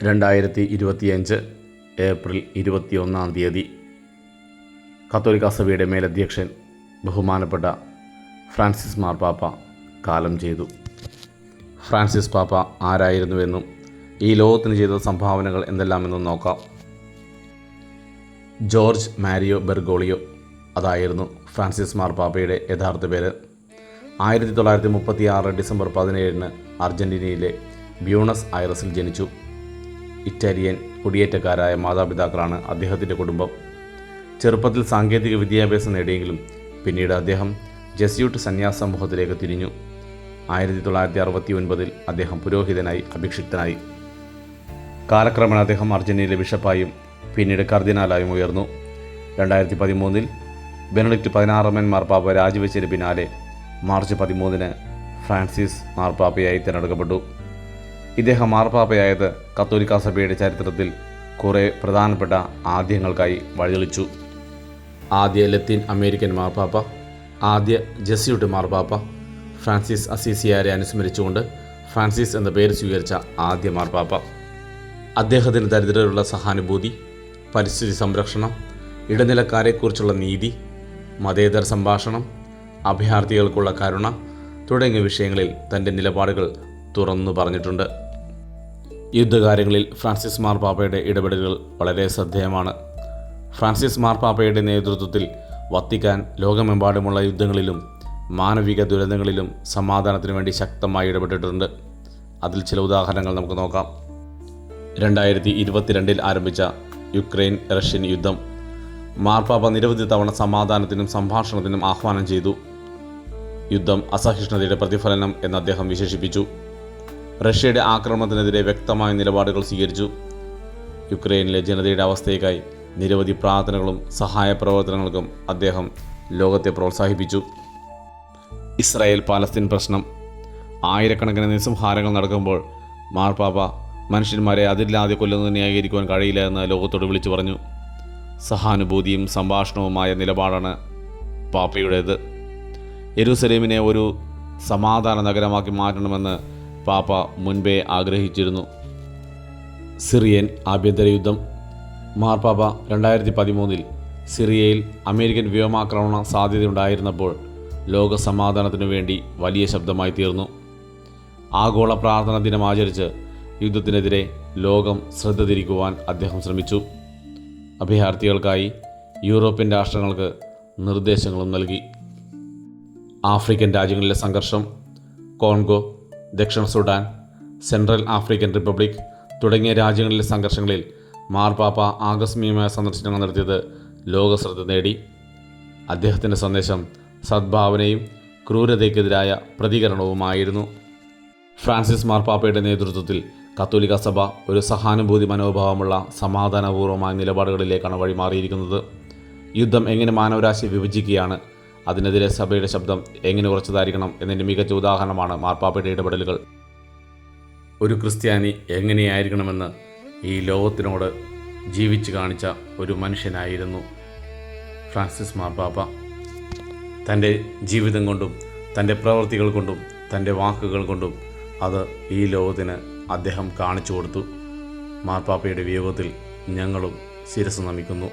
2025 April 21 കത്തോലിക്കാ സഭയുടെ മേലധ്യക്ഷൻ ബഹുമാനപ്പെട്ട ഫ്രാൻസിസ് മാർപ്പാപ്പ കാലം ചെയ്തു. ഫ്രാൻസിസ് പാപ്പ ആരായിരുന്നുവെന്നും ഈ ലോകത്തിന് ചെയ്ത സംഭാവനകൾ എന്തെല്ലാമെന്നും നോക്കാം. ജോർജ് മാരിയോ ബെർഗോളിയോ, അതായിരുന്നു ഫ്രാൻസിസ് മാർപ്പാപ്പയുടെ യഥാർത്ഥ പേര്. 1936 ഡിസംബർ 17 അർജൻറ്റീനയിലെ ബ്യൂണസ് ഐറസിൽ ജനിച്ചു. ഇറ്റാലിയൻ കുടിയേറ്റക്കാരായ മാതാപിതാക്കളാണ് അദ്ദേഹത്തിൻ്റെ കുടുംബം. ചെറുപ്പത്തിൽ സാങ്കേതിക വിദ്യാഭ്യാസം നേടിയെങ്കിലും പിന്നീട് അദ്ദേഹം ജെസ്യൂട്ട് സന്യാസ സമൂഹത്തിലേക്ക് തിരിഞ്ഞു. 1969 അദ്ദേഹം പുരോഹിതനായി അഭിഷിക്തനായി. കാലക്രമേണ അദ്ദേഹം അർജന്റീനയിലെ ബിഷപ്പായും പിന്നീട് കർദിനാലായും ഉയർന്നു. 2013 ബെനഡിക്റ്റ് 16 മാർപ്പാപ്പ രാജിവെച്ചതിന് പിന്നാലെ മാർച്ച് 13 ഫ്രാൻസിസ് മാർപ്പാപ്പയായി തിരഞ്ഞെടുക്കപ്പെട്ടു. ഇദ്ദേഹം മാർപ്പാപ്പയായത് കത്തോലിക്കാ സഭയുടെ ചരിത്രത്തിൽ കുറേ പ്രധാനപ്പെട്ട ആദ്യങ്ങൾക്കായി വഴിതെളിച്ചു. ആദ്യ ലത്തീൻ അമേരിക്കൻ മാർപ്പാപ്പ, ആദ്യ ജെസ്യൂട്ട് മാർപ്പാപ്പ, ഫ്രാൻസിസ് അസീസിയാരെ അനുസ്മരിച്ചുകൊണ്ട് ഫ്രാൻസിസ് എന്ന പേര് സ്വീകരിച്ച ആദ്യ മാർപ്പാപ്പ. അദ്ദേഹത്തിന് ദരിദ്രരുള്ള സഹാനുഭൂതി, പരിസ്ഥിതി സംരക്ഷണം, ഇടനിലക്കാരെക്കുറിച്ചുള്ള നീതി, മതേതര സംഭാഷണം, അഭയാർത്ഥികൾക്കുള്ള കരുണ തുടങ്ങിയ വിഷയങ്ങളിൽ തൻ്റെ നിലപാടുകൾ തുറന്നു പറഞ്ഞിട്ടുണ്ട്. യുദ്ധകാര്യങ്ങളിൽ ഫ്രാൻസിസ് മാർപ്പാപ്പയുടെ ഇടപെടലുകൾ വളരെ ശ്രദ്ധേയമാണ്. ഫ്രാൻസിസ് മാർപ്പാപ്പയുടെ നേതൃത്വത്തിൽ വത്തിക്കാൻ ലോകമെമ്പാടുമുള്ള യുദ്ധങ്ങളിലും മാനവിക ദുരന്തങ്ങളിലും സമാധാനത്തിനു വേണ്ടി ശക്തമായി ഇടപെട്ടിട്ടുണ്ട്. അതിൽ ചില ഉദാഹരണങ്ങൾ നമുക്ക് നോക്കാം. 2022 ആരംഭിച്ച യുക്രൈൻ റഷ്യൻ യുദ്ധം മാർപ്പാപ്പ നിരവധി തവണ സമാധാനത്തിനും സംഭാഷണത്തിനും ആഹ്വാനം ചെയ്തു. യുദ്ധം അസഹിഷ്ണുതയുടെ പ്രതിഫലനം എന്ന് അദ്ദേഹം വിശേഷിപ്പിച്ചു. റഷ്യയുടെ ആക്രമണത്തിനെതിരെ വ്യക്തമായ നിലപാടുകൾ സ്വീകരിച്ചു. യുക്രൈനിലെ ജനതയുടെ അവസ്ഥയ്ക്കായി നിരവധി പ്രാർത്ഥനകളും സഹായ പ്രവർത്തനങ്ങൾക്കും അദ്ദേഹം ലോകത്തെ പ്രോത്സാഹിപ്പിച്ചു. ഇസ്രായേൽ പാലസ്തീൻ പ്രശ്നം, ആയിരക്കണക്കിന് നിസ്സംഹാരങ്ങൾ നടക്കുമ്പോൾ മാർപ്പാപ്പ മനുഷ്യന്മാരെ അതില്ലാതെ കൊല്ലുന്നത് ന്യായീകരിക്കുവാൻ കഴിയില്ല എന്ന് ലോകത്തോട് വിളിച്ചു പറഞ്ഞു. സഹാനുഭൂതിയും സംഭാഷണവുമായ നിലപാടാണ് പാപ്പയുടേത്. യെരൂസലേമിനെ ഒരു സമാധാന നഗരമാക്കി മാറ്റണമെന്ന് പാപ്പ മുൻപേ ആഗ്രഹിച്ചിരുന്നു. സിറിയൻ ആഭ്യന്തര യുദ്ധം. മാർപ്പാപ്പ 2013 സിറിയയിൽ അമേരിക്കൻ വ്യോമാക്രമണ സാധ്യതയുണ്ടായിരുന്നപ്പോൾ ലോക സമാധാനത്തിനു വേണ്ടി വലിയ ശബ്ദമായി തീർന്നു. ആഗോള പ്രാർത്ഥന ദിനം ആചരിച്ച് യുദ്ധത്തിനെതിരെ ലോകം ശ്രദ്ധ തിരിക്കുവാൻ അദ്ദേഹം ശ്രമിച്ചു. അഭയാർത്ഥികൾക്കായി യൂറോപ്യൻ രാഷ്ട്രങ്ങൾക്ക് നിർദ്ദേശങ്ങളും നൽകി. ആഫ്രിക്കൻ രാജ്യങ്ങളിലെ സംഘർഷം, കോൺഗോ, ദക്ഷിണ സുഡാൻ, സെൻട്രൽ ആഫ്രിക്കൻ റിപ്പബ്ലിക് തുടങ്ങിയ രാജ്യങ്ങളിലെ സംഘർഷങ്ങളിൽ മാർപ്പാപ്പ ആകസ്മികമായ സന്ദർശനങ്ങൾ നടത്തിയത് ലോകശ്രദ്ധ നേടി. അദ്ദേഹത്തിൻ്റെ സന്ദേശം സദ്ഭാവനയും ക്രൂരതയ്ക്കെതിരായ പ്രതികരണവുമായിരുന്നു. ഫ്രാൻസിസ് മാർപ്പാപ്പയുടെ നേതൃത്വത്തിൽ കത്തോലിക്കാ സഭ ഒരു സഹാനുഭൂതി മനോഭാവമുള്ള സമാധാനപൂർവമായ നിലപാടുകളിലേക്കാണ് വഴിമാറിയിരിക്കുന്നത്. യുദ്ധം എങ്ങനെ മാനവരാശിയെ വിഭജിക്കുകയാണ്, അതിനെതിരെ സഭയുടെ ശബ്ദം എങ്ങനെ ഉറച്ചതായിരിക്കണം എന്നതിൻ്റെ മികച്ച ഉദാഹരണമാണ് മാർപ്പാപ്പയുടെ ഇടപെടലുകൾ. ഒരു ക്രിസ്ത്യാനി എങ്ങനെയായിരിക്കണമെന്ന് ഈ ലോകത്തിനോട് ജീവിച്ചു കാണിച്ച ഒരു മനുഷ്യനായിരുന്നു ഫ്രാൻസിസ് മാർപ്പാപ്പ. തൻ്റെ ജീവിതം കൊണ്ടും തൻ്റെ പ്രവൃത്തികൾ കൊണ്ടും തൻ്റെ വാക്കുകൾ കൊണ്ടും അത് ഈ ലോകത്തിന് അദ്ദേഹം കാണിച്ചു കൊടുത്തു. മാർപ്പാപ്പയുടെ വിയോഗത്തിൽ ഞങ്ങളും ശിരസ്സ് നമിക്കുന്നു.